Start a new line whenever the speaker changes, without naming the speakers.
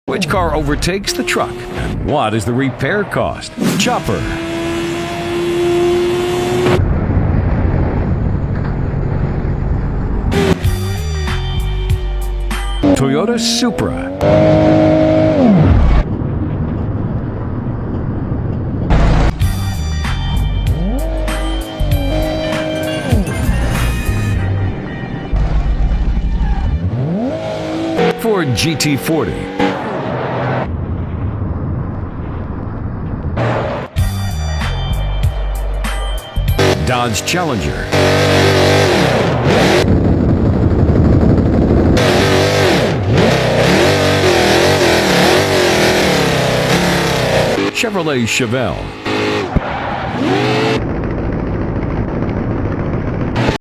Which car overtakes the truck? And what is the repair cost? Chopper. Toyota Supra. Ford GT40. Dodge Challenger. Chevrolet Chevelle.